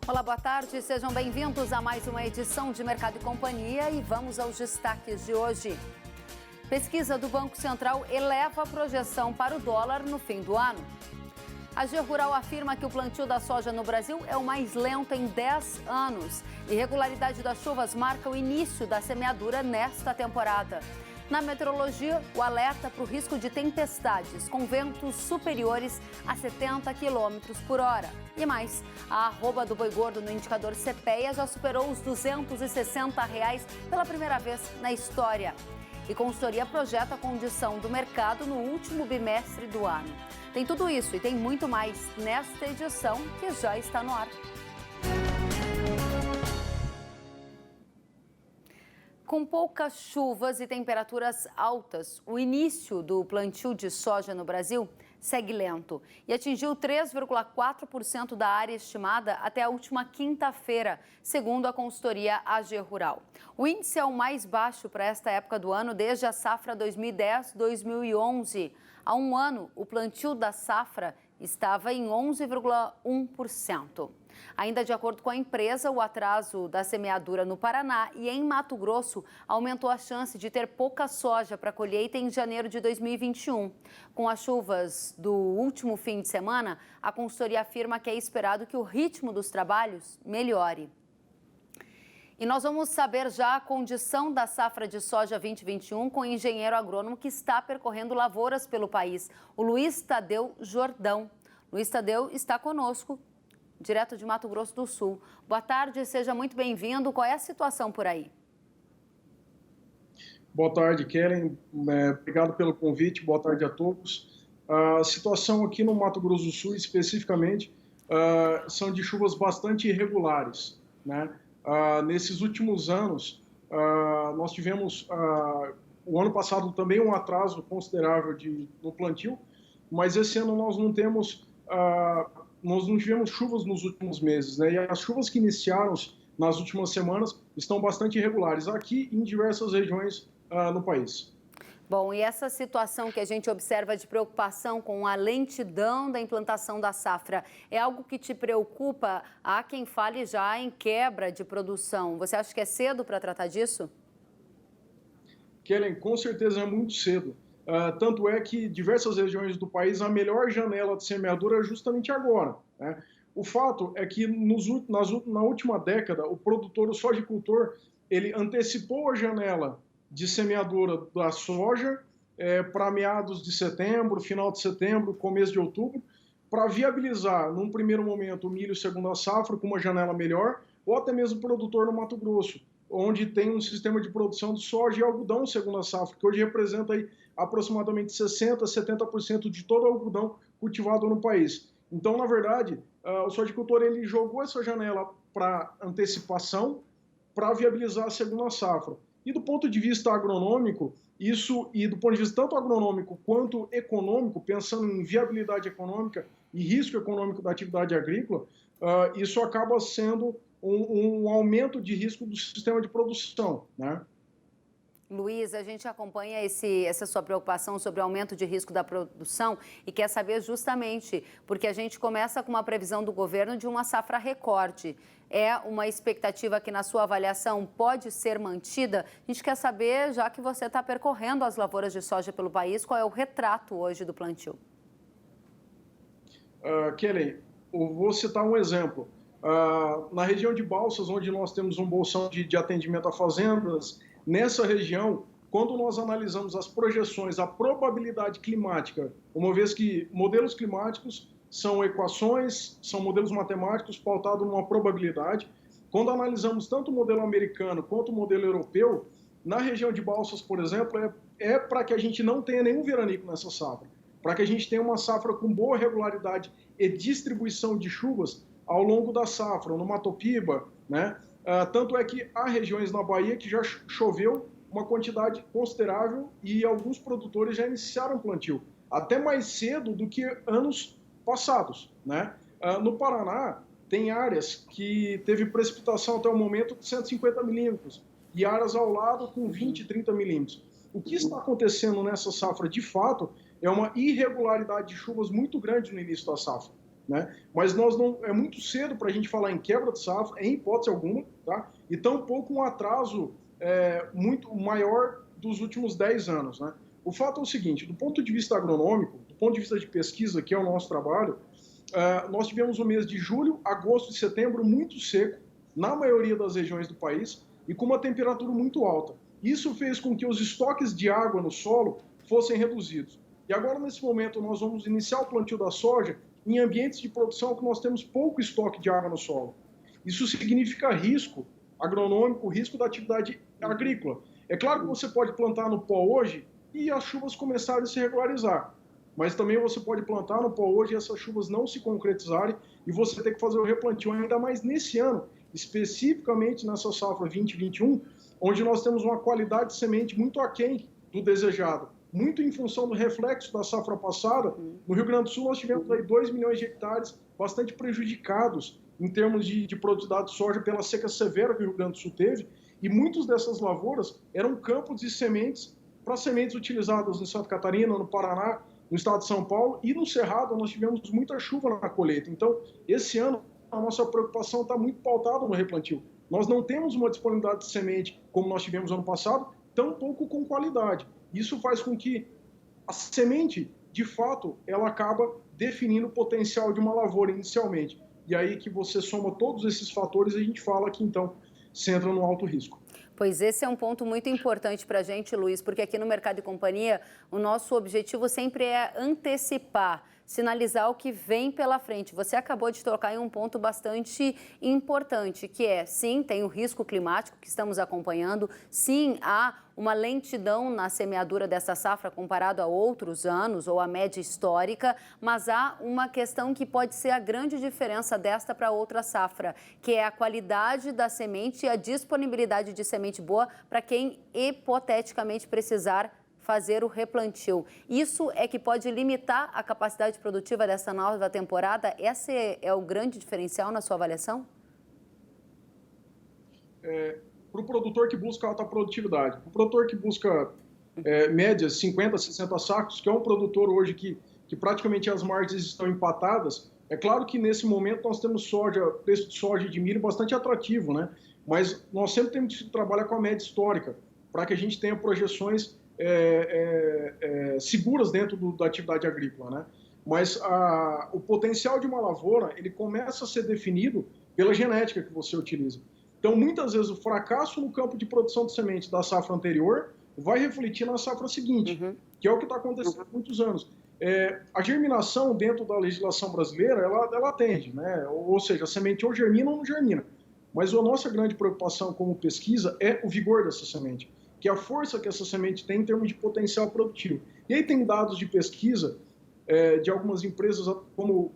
Olá, boa tarde. Sejam bem-vindos a mais uma edição de Mercado e Companhia e vamos aos destaques de hoje. Pesquisa do Banco Central eleva a projeção para o dólar no fim do ano. A AG Rural afirma que o plantio da soja no Brasil é o mais lento em 10 anos. Irregularidade das chuvas marca o início da semeadura nesta temporada. Na meteorologia, o alerta para o risco de tempestades com ventos superiores a 70 km por hora. E mais, a arroba do boi gordo no indicador CPEA já superou os R$ 260 pela primeira vez na história. E consultoria projeta a condição do mercado no último bimestre do ano. Tem tudo isso e tem muito mais nesta edição que já está no ar. Com poucas chuvas e temperaturas altas, o início do plantio de soja no Brasil segue lento e atingiu 3,4% da área estimada até a última quinta-feira, segundo a consultoria AG Rural. O índice é o mais baixo para esta época do ano desde a safra 2010-2011. Há um ano, o plantio da safra estava em 11,1%. Ainda de acordo com a empresa, o atraso da semeadura no Paraná e em Mato Grosso aumentou a chance de ter pouca soja para colheita em janeiro de 2021. Com as chuvas do último fim de semana, a consultoria afirma que é esperado que o ritmo dos trabalhos melhore. E nós vamos saber já a condição da safra de soja 2021 com o engenheiro agrônomo que está percorrendo lavouras pelo país, o Luiz Tadeu Jordão. Luiz Tadeu está conosco, direto de Mato Grosso do Sul. Boa tarde, seja muito bem-vindo. Qual é a situação por aí? Boa tarde, Kellen. Obrigado pelo convite. Boa tarde a todos. A situação aqui no Mato Grosso do Sul, especificamente, são de chuvas bastante irregulares, né? Nesses últimos anos, nós tivemos, o ano passado também um atraso considerável no plantio, mas esse ano nós não tivemos chuvas nos últimos meses, né? E as chuvas que iniciaram nas últimas semanas estão bastante irregulares aqui em diversas regiões no país. Bom, e essa situação que a gente observa de preocupação com a lentidão da implantação da safra, é algo que te preocupa? Há quem fale já em quebra de produção. Você acha que é cedo para tratar disso? Kellen, com certeza é muito cedo. Tanto é que diversas regiões do país, a melhor janela de semeadura é justamente agora, né? O fato é que na última década, o produtor, o sojicultor, ele antecipou a janela de semeadura da soja para meados de setembro, final de setembro, começo de outubro, para viabilizar, num primeiro momento, o milho segunda safra com uma janela melhor, ou até mesmo o produtor no Mato Grosso, onde tem um sistema de produção de soja e algodão segunda safra, que hoje representa aí aproximadamente 60% a 70% de todo o algodão cultivado no país. Então, na verdade, o sojicultor ele jogou essa janela para antecipação, para viabilizar a segunda safra. E do ponto de vista agronômico, e do ponto de vista tanto agronômico quanto econômico, pensando em viabilidade econômica e risco econômico da atividade agrícola, isso acaba sendo um aumento de risco do sistema de produção, né? Luiz, a gente acompanha essa sua preocupação sobre o aumento de risco da produção e quer saber justamente porque a gente começa com uma previsão do governo de uma safra recorde. É uma expectativa que, na sua avaliação, pode ser mantida? A gente quer saber, já que você está percorrendo as lavouras de soja pelo país, qual é o retrato hoje do plantio? Kellen, eu vou citar um exemplo. Na região de Balsas, onde nós temos um bolsão de atendimento a fazendas, nessa região, quando nós analisamos as projeções, a probabilidade climática, uma vez que modelos climáticos são equações, são modelos matemáticos pautados numa probabilidade, quando analisamos tanto o modelo americano quanto o modelo europeu, na região de Balsas, por exemplo, é para que a gente não tenha nenhum veranico nessa safra, para que a gente tenha uma safra com boa regularidade e distribuição de chuvas ao longo da safra, no Mato Piba, né? Tanto é que há regiões na Bahia que já choveu uma quantidade considerável e alguns produtores já iniciaram o plantio, até mais cedo do que anos passados, né? No Paraná, tem áreas que teve precipitação até o momento de 150 milímetros e áreas ao lado com 20, 30 milímetros. O que está acontecendo nessa safra, de fato, é uma irregularidade de chuvas muito grande no início da safra. né? Mas é muito cedo para a gente falar em quebra de safra, em hipótese alguma, tá? E tampouco um atraso muito maior dos últimos 10 anos, né? O fato é o seguinte, do ponto de vista agronômico, do ponto de vista de pesquisa, que é o nosso trabalho, nós tivemos o mês de julho, agosto e setembro muito seco, na maioria das regiões do país, e com uma temperatura muito alta. Isso fez com que os estoques de água no solo fossem reduzidos. E agora, nesse momento, nós vamos iniciar o plantio da soja em ambientes de produção que nós temos pouco estoque de água no solo. Isso significa risco agronômico, risco da atividade agrícola. É claro que você pode plantar no pó hoje e as chuvas começarem a se regularizar. Mas também você pode plantar no pó hoje e essas chuvas não se concretizarem e você ter que fazer o replantio, ainda mais nesse ano, especificamente nessa safra 2021, onde nós temos uma qualidade de semente muito aquém do desejado. Muito em função do reflexo da safra passada, no Rio Grande do Sul nós tivemos aí 2 milhões de hectares bastante prejudicados em termos de produtividade de soja pela seca severa que o Rio Grande do Sul teve, e muitas dessas lavouras eram campos de sementes para sementes utilizadas em Santa Catarina, no Paraná, no estado de São Paulo, e no Cerrado nós tivemos muita chuva na colheita. Então, esse ano, a nossa preocupação está muito pautada no replantio. Nós não temos uma disponibilidade de semente como nós tivemos ano passado, tampouco com qualidade. Isso faz com que a semente, de fato, ela acaba definindo o potencial de uma lavoura inicialmente. E aí que você soma todos esses fatores, a gente fala que, então, se entra no alto risco. Pois esse é um ponto muito importante para a gente, Luiz, porque aqui no Mercado e Companhia, o nosso objetivo sempre é antecipar, sinalizar o que vem pela frente. Você acabou de tocar em um ponto bastante importante, que é, sim, tem o risco climático que estamos acompanhando, sim, há uma lentidão na semeadura dessa safra comparado a outros anos ou a média histórica, mas há uma questão que pode ser a grande diferença desta para outra safra, que é a qualidade da semente e a disponibilidade de semente boa para quem hipoteticamente precisar fazer o replantio. Isso é que pode limitar a capacidade produtiva dessa nova temporada? Esse é o grande diferencial na sua avaliação? Para o produtor que busca alta produtividade, o produtor que busca médias 50, 60 sacos, que é um produtor hoje que praticamente as margens estão empatadas, é claro que nesse momento nós temos soja, preço de soja e de milho bastante atrativo, né? Mas nós sempre temos que trabalhar com a média histórica, para que a gente tenha projeções seguras dentro da atividade agrícola, né? Mas o potencial de uma lavoura, ele começa a ser definido pela genética que você utiliza. Então, muitas vezes, o fracasso no campo de produção de semente da safra anterior vai refletir na safra seguinte, que é o que está acontecendo há muitos anos. A germinação dentro da legislação brasileira, ela atende, né? Ou seja, a semente ou germina ou não germina. Mas a nossa grande preocupação como pesquisa é o vigor dessa semente, que é a força que essa semente tem em termos de potencial produtivo. E aí tem dados de pesquisa de algumas empresas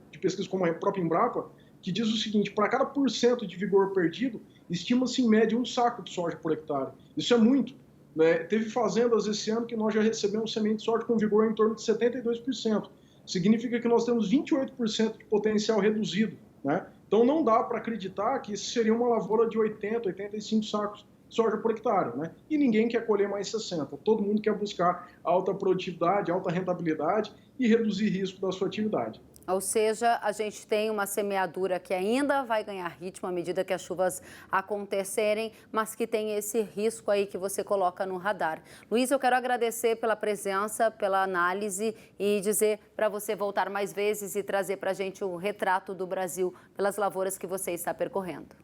de pesquisa como a própria Embrapa, que diz o seguinte: para cada % de vigor perdido, estima-se em média 1 saco de soja por hectare. Isso é muito, né? Teve fazendas esse ano que nós já recebemos semente de soja com vigor em torno de 72%. Significa que nós temos 28% de potencial reduzido, né? Então não dá para acreditar que isso seria uma lavoura de 80, 85 sacos de soja por hectare, né? E ninguém quer colher mais 60. Todo mundo quer buscar alta produtividade, alta rentabilidade e reduzir risco da sua atividade. Ou seja, a gente tem uma semeadura que ainda vai ganhar ritmo à medida que as chuvas acontecerem, mas que tem esse risco aí que você coloca no radar. Luiz, eu quero agradecer pela presença, pela análise e dizer para você voltar mais vezes e trazer para a gente o retrato do Brasil pelas lavouras que você está percorrendo.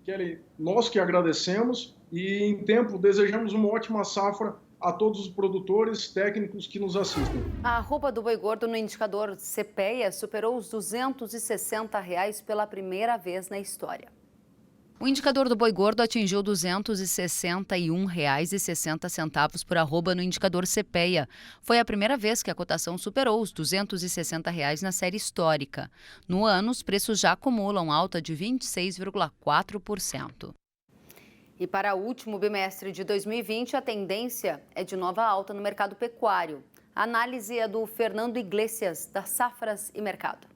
Kelly, nós que agradecemos e, em tempo, desejamos uma ótima safra a todos os produtores técnicos que nos assistem. A arroba do boi gordo no indicador CPEA superou os R$260 pela primeira vez na história. O indicador do boi gordo atingiu R$ 261,60 por arroba no indicador CPEA. Foi a primeira vez que a cotação superou os R$ 260 na série histórica. No ano, os preços já acumulam alta de 26,4%. E para o último bimestre de 2020, a tendência é de nova alta no mercado pecuário. A análise é do Fernando Iglesias, da Safras e Mercado.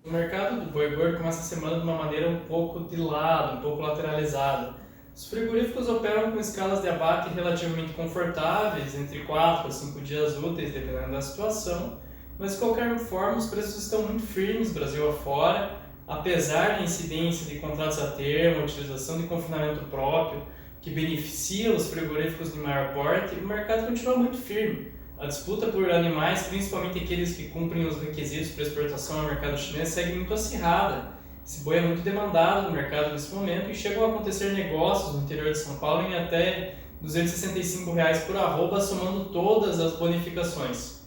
O mercado do boi gordo começa a semana de uma maneira um pouco de lado, um pouco lateralizada. Os frigoríficos operam com escalas de abate relativamente confortáveis, entre 4 a 5 dias úteis, dependendo da situação, mas de qualquer forma os preços estão muito firmes Brasil afora, apesar da incidência de contratos a termo, utilização de confinamento próprio, que beneficia os frigoríficos de maior porte, o mercado continua muito firme. A disputa por animais, principalmente aqueles que cumprem os requisitos para exportação ao mercado chinês, segue muito acirrada. Esse boi é muito demandado no mercado nesse momento e chegam a acontecer negócios no interior de São Paulo em até R$ 265 por arroba, somando todas as bonificações.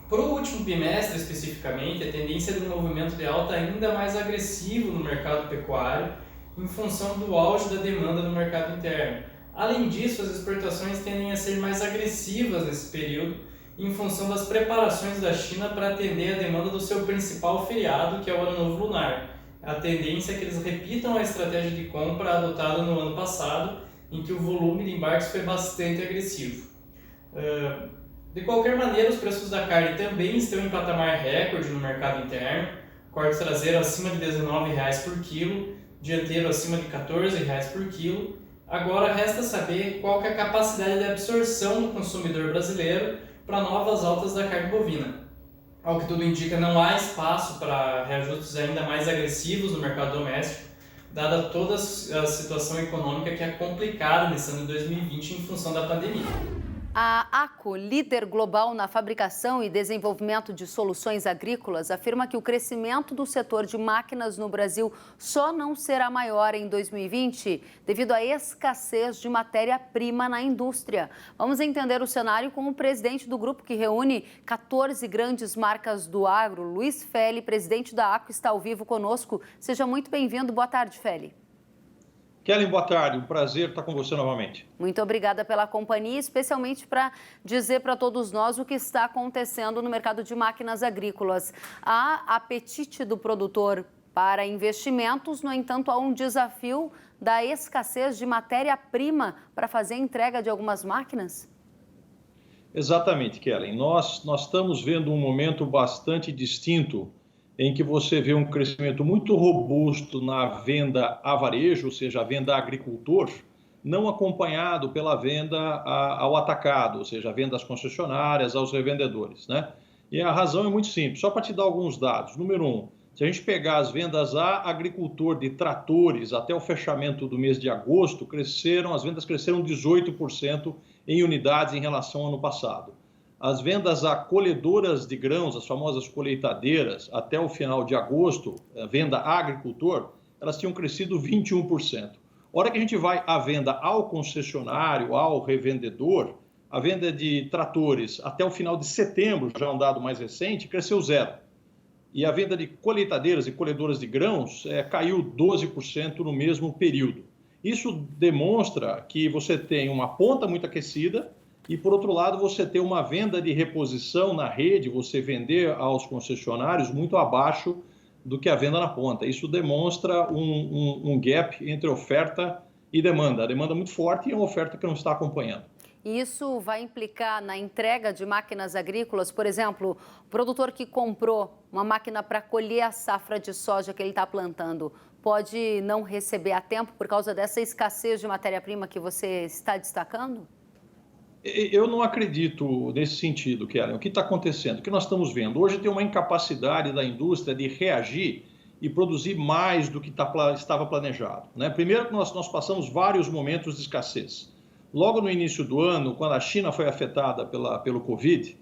Para o último bimestre especificamente, a tendência é de um movimento de alta ainda mais agressivo no mercado pecuário, em função do auge da demanda no mercado interno. Além disso, as exportações tendem a ser mais agressivas nesse período, em função das preparações da China para atender a demanda do seu principal feriado, que é o Ano Novo Lunar. A tendência é que eles repitam a estratégia de compra adotada no ano passado, em que o volume de embarques foi bastante agressivo. De qualquer maneira, os preços da carne também estão em patamar recorde no mercado interno, corte traseiro acima de R$ 19,00 por quilo, dianteiro acima de R$ 14,00 por quilo. Agora resta saber qual que é a capacidade de absorção do consumidor brasileiro para novas altas da carne bovina. Ao que tudo indica, não há espaço para reajustes ainda mais agressivos no mercado doméstico, dada toda a situação econômica que é complicada nesse ano de 2020 em função da pandemia. A ACO, líder global na fabricação e desenvolvimento de soluções agrícolas, afirma que o crescimento do setor de máquinas no Brasil só não será maior em 2020 devido à escassez de matéria-prima na indústria. Vamos entender o cenário com o presidente do grupo que reúne 14 grandes marcas do agro, Luiz Feli, presidente da ACO, está ao vivo conosco. Seja muito bem-vindo. Boa tarde, Feli. Kellen, boa tarde. Um prazer estar com você novamente. Muito obrigada pela companhia, especialmente para dizer para todos nós o que está acontecendo no mercado de máquinas agrícolas. Há apetite do produtor para investimentos, no entanto, há um desafio da escassez de matéria-prima para fazer a entrega de algumas máquinas? Exatamente, Kellen. Nós estamos vendo um momento bastante distinto em que você vê um crescimento muito robusto na venda a varejo, ou seja, a venda a agricultor, não acompanhado pela venda ao atacado, ou seja, a venda às concessionárias, aos revendedores, né? E a razão é muito simples, só para te dar alguns dados. Número 1, se a gente pegar as vendas a agricultor de tratores até o fechamento do mês de agosto, as vendas cresceram 18% em unidades em relação ao ano passado. As vendas a colhedoras de grãos, as famosas colheitadeiras, até o final de agosto, a venda a agricultor, elas tinham crescido 21%. A hora que a gente vai à venda ao concessionário, ao revendedor, a venda de tratores até o final de setembro, já é um dado mais recente, cresceu 0%. E a venda de colheitadeiras e colhedoras de grãos caiu 12% no mesmo período. Isso demonstra que você tem uma ponta muito aquecida, e, por outro lado, você tem uma venda de reposição na rede, você vender aos concessionários muito abaixo do que a venda na ponta. Isso demonstra um gap entre oferta e demanda. A demanda muito forte e uma oferta que não está acompanhando. E isso vai implicar na entrega de máquinas agrícolas? Por exemplo, o produtor que comprou uma máquina para colher a safra de soja que ele está plantando, pode não receber a tempo por causa dessa escassez de matéria-prima que você está destacando? Eu não acredito nesse sentido, Kellen. O que está acontecendo? O que nós estamos vendo? Hoje tem uma incapacidade da indústria de reagir e produzir mais do que estava planejado, né? Primeiro que nós passamos vários momentos de escassez. Logo no início do ano, quando a China foi afetada pelo Covid,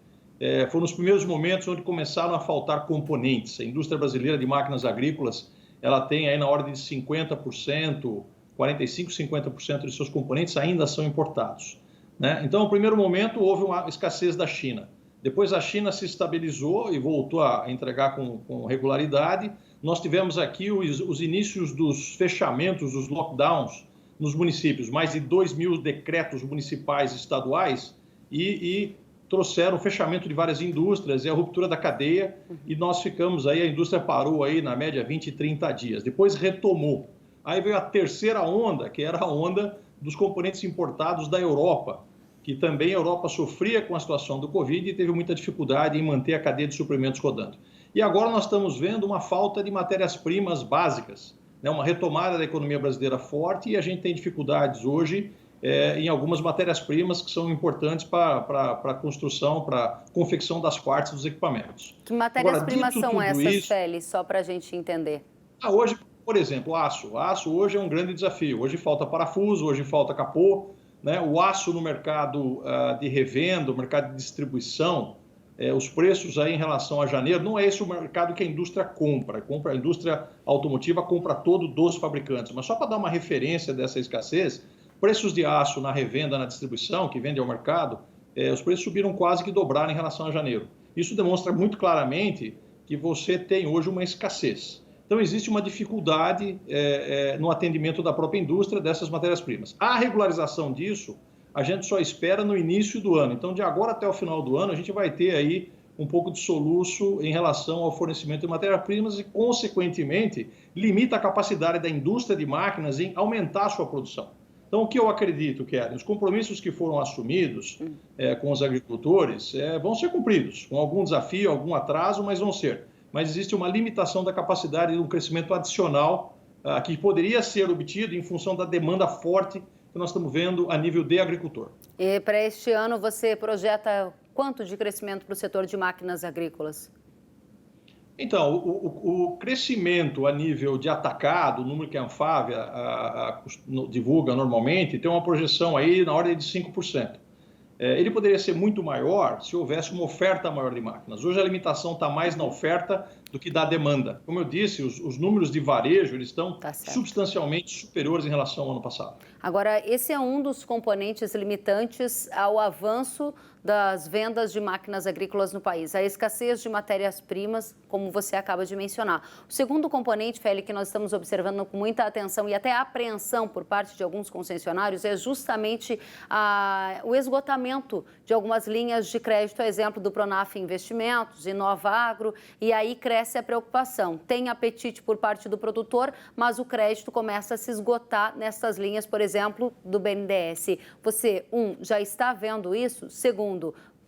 foram os primeiros momentos onde começaram a faltar componentes. A indústria brasileira de máquinas agrícolas, ela tem aí na ordem de 50%, 45%, 50% de seus componentes ainda são importados, né? Então, no primeiro momento, houve uma escassez da China. Depois, a China se estabilizou e voltou a entregar com regularidade. Nós tivemos aqui os inícios dos fechamentos, dos lockdowns nos municípios, mais de 2.000 decretos municipais e estaduais e trouxeram o fechamento de várias indústrias e a ruptura da cadeia, e nós ficamos aí, a indústria parou aí na média 20, 30 dias. Depois retomou. Aí veio a terceira onda, que era a onda dos componentes importados da Europa, que também a Europa sofria com a situação do Covid e teve muita dificuldade em manter a cadeia de suprimentos rodando. E agora nós estamos vendo uma falta de matérias-primas básicas, né? Uma retomada da economia brasileira forte, e a gente tem dificuldades hoje em algumas matérias-primas que são importantes para a construção, para a confecção das partes dos equipamentos. Que matérias-primas são essas, isso, Félix, só para a gente entender? Hoje, por exemplo, aço. Aço hoje é um grande desafio. Hoje falta parafuso, hoje falta capô, né? O aço no mercado de revenda, o mercado de distribuição, os preços aí em relação a janeiro, não é esse o mercado que a indústria compra. A indústria automotiva compra todo dos fabricantes. Mas só para dar uma referência dessa escassez, preços de aço na revenda, na distribuição, que vende ao mercado, os preços subiram quase que dobraram em relação a janeiro. Isso demonstra muito claramente que você tem hoje uma escassez. Então, existe uma dificuldade no atendimento da própria indústria dessas matérias-primas. A regularização disso, a gente só espera no início do ano. Então, de agora até o final do ano, a gente vai ter aí um pouco de soluço em relação ao fornecimento de matérias-primas e, consequentemente, limita a capacidade da indústria de máquinas em aumentar a sua produção. Então, o que eu acredito, Kellen, os compromissos que foram assumidos com os agricultores vão ser cumpridos, com algum desafio, algum atraso, mas vão ser. Mas existe uma limitação da capacidade de um crescimento adicional que poderia ser obtido em função da demanda forte que nós estamos vendo a nível de agricultor. E para este ano você projeta quanto de crescimento para o setor de máquinas agrícolas? Então, o crescimento a nível de atacado, o número que a Anfávia divulga normalmente, tem uma projeção aí na ordem de 5%. Ele poderia ser muito maior se houvesse uma oferta maior de máquinas. Hoje a limitação está mais na oferta do que da demanda. Como eu disse, os números de varejo eles estão substancialmente superiores em relação ao ano passado. Agora, esse é um dos componentes limitantes ao avanço das vendas de máquinas agrícolas no país, a escassez de matérias-primas, como você acaba de mencionar. O segundo componente, Félix, que nós estamos observando com muita atenção e até apreensão por parte de alguns concessionários é justamente o esgotamento de algumas linhas de crédito, a exemplo do Pronaf Investimentos, Inova Agro, e aí cresce a preocupação. Tem apetite por parte do produtor, mas o crédito começa a se esgotar nessas linhas, por exemplo, do BNDES. Você, já está vendo isso? Segundo,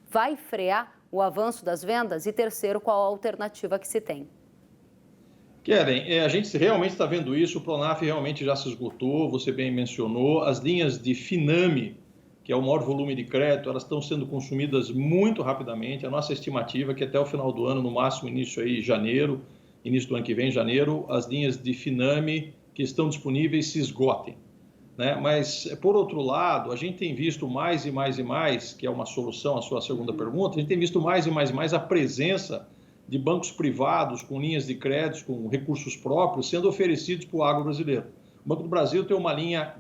vai frear o avanço das vendas? E terceiro, qual a alternativa que se tem? Kellen, a gente realmente está vendo isso, o Pronaf realmente já se esgotou, você bem mencionou, as linhas de Finame, que é o maior volume de crédito, elas estão sendo consumidas muito rapidamente. A nossa estimativa é que até o final do ano, no máximo início aí janeiro, início do ano que vem, janeiro, as linhas de Finame que estão disponíveis se esgotem. Né? Mas, por outro lado, a gente tem visto mais e mais e mais, que é uma solução à sua segunda pergunta, a gente tem visto mais e mais e mais a presença de bancos privados com linhas de crédito, com recursos próprios, sendo oferecidos para o agro brasileiro. O Banco do Brasil tem uma linha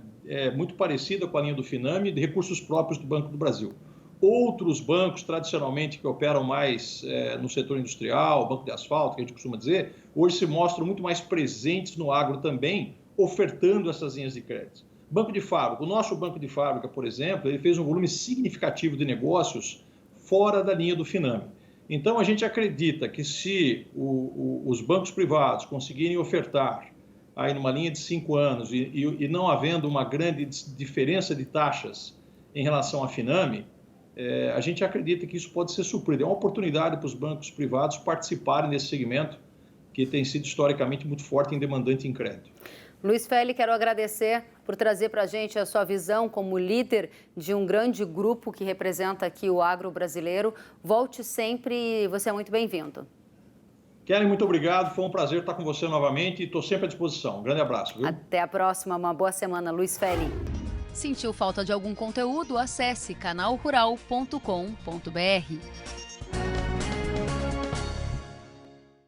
muito parecida com a linha do Finame, de recursos próprios do Banco do Brasil. Outros bancos, tradicionalmente, que operam mais no setor industrial, banco de asfalto, que a gente costuma dizer, hoje se mostram muito mais presentes no agro também, ofertando essas linhas de crédito. Banco de fábrica. O nosso banco de fábrica, por exemplo, ele fez um volume significativo de negócios fora da linha do Finame. Então, a gente acredita que se os bancos privados conseguirem ofertar aí numa linha de 5 anos e não havendo uma grande diferença de taxas em relação à Finame, a gente acredita que isso pode ser suprido. É uma oportunidade para os bancos privados participarem desse segmento que tem sido historicamente muito forte em demandante em crédito. Luiz Félix, quero agradecer por trazer para a gente a sua visão como líder de um grande grupo que representa aqui o agro brasileiro. Volte sempre, você é muito bem-vindo. Kellen, muito obrigado, foi um prazer estar com você novamente e estou sempre à disposição. Um grande abraço. Viu? Até a próxima, uma boa semana, Luiz Félix. Sentiu falta de algum conteúdo? Acesse canalrural.com.br.